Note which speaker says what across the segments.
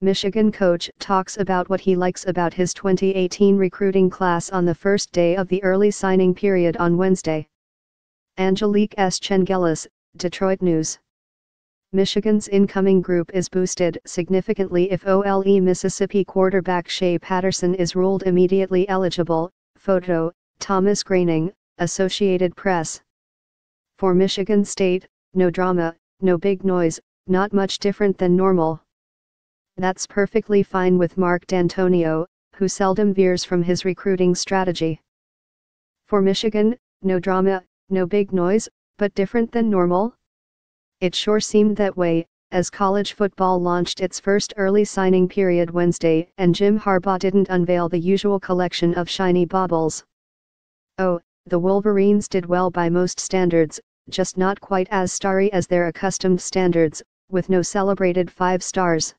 Speaker 1: Michigan coach talks about what he likes about his 2018 recruiting class on the first day of the early signing period on Wednesday. Angelique S. Chengelis, Detroit News. Michigan's incoming group is boosted significantly if OLE Mississippi quarterback Shea Patterson is ruled immediately eligible. Photo, Thomas Graining, Associated Press. For Michigan State, no drama, no big noise, not much different than normal. That's perfectly fine with Mark D'Antonio, who seldom veers from his recruiting strategy. For Michigan, no drama, no big noise, but different than normal? It sure seemed that way, as college football launched its first early signing period Wednesday and Jim Harbaugh didn't unveil the usual collection of shiny baubles. Oh, the Wolverines did well by most standards, just not quite as starry as their accustomed standards, with no celebrated 5 stars.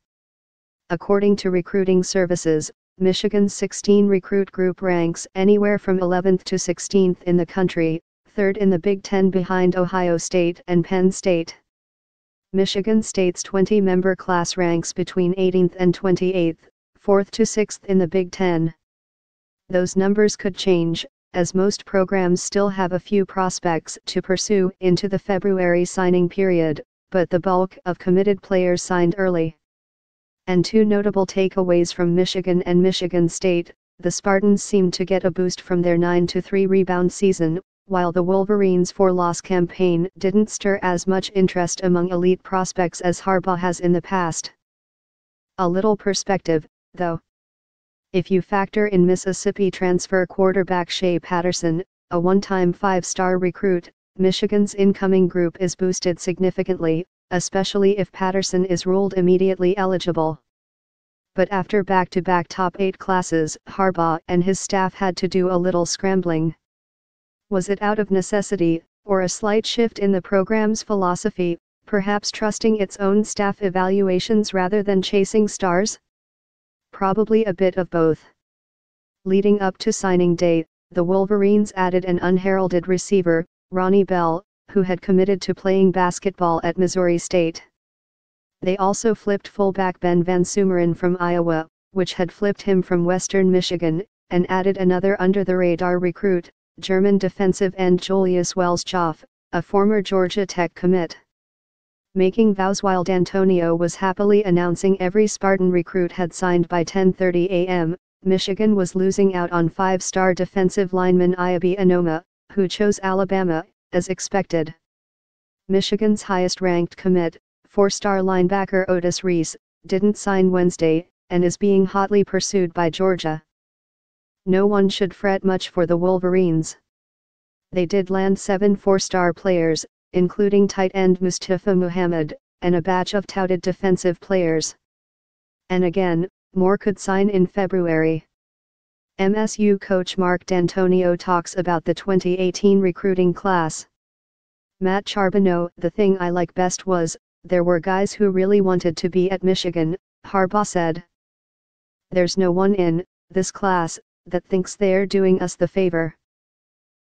Speaker 1: According to recruiting services, Michigan's 16 recruit group ranks anywhere from 11th to 16th in the country, 3rd in the Big Ten behind Ohio State and Penn State. Michigan State's 20-member class ranks between 18th and 28th, 4th to 6th in the Big Ten. Those numbers could change, as most programs still have a few prospects to pursue into the February signing period, but the bulk of committed players signed early. And 2 notable takeaways from Michigan and Michigan State: the Spartans seemed to get a boost from their 9-3 rebound season, while the Wolverines' 4-loss campaign didn't stir as much interest among elite prospects as Harbaugh has in the past. A little perspective, though. If you factor in Mississippi transfer quarterback Shea Patterson, a one-time 5-star recruit, Michigan's incoming group is boosted significantly, especially if Patterson is ruled immediately eligible. But after back-to-back top 8 classes, Harbaugh and his staff had to do a little scrambling. Was it out of necessity, or a slight shift in the program's philosophy, perhaps trusting its own staff evaluations rather than chasing stars? Probably a bit of both. Leading up to signing day, the Wolverines added an unheralded receiver, Ronnie Bell, who had committed to playing basketball at Missouri State. They also flipped fullback Ben Van Sumeren from Iowa, which had flipped him from Western Michigan, and added another under-the-radar recruit, German defensive end Julius Wells-Joff, a former Georgia Tech commit. Making vows while D'Antonio was happily announcing every Spartan recruit had signed by 10:30 a.m., Michigan was losing out on 5-star defensive lineman Iabi Anoma, who chose Alabama, as expected. Michigan's highest-ranked commit, 4-star linebacker Otis Reese, didn't sign Wednesday, and is being hotly pursued by Georgia. No one should fret much for the Wolverines. They did land 7 4-star players, including tight end Mustafa Muhammad, and a batch of touted defensive players. And again, more could sign in February. MSU coach Mark D'Antonio talks about the 2018 recruiting class. Matt Charbonneau: "The thing I like best was, there were guys who really wanted to be at Michigan," Harbaugh said. "There's no one in this class that thinks they're doing us the favor.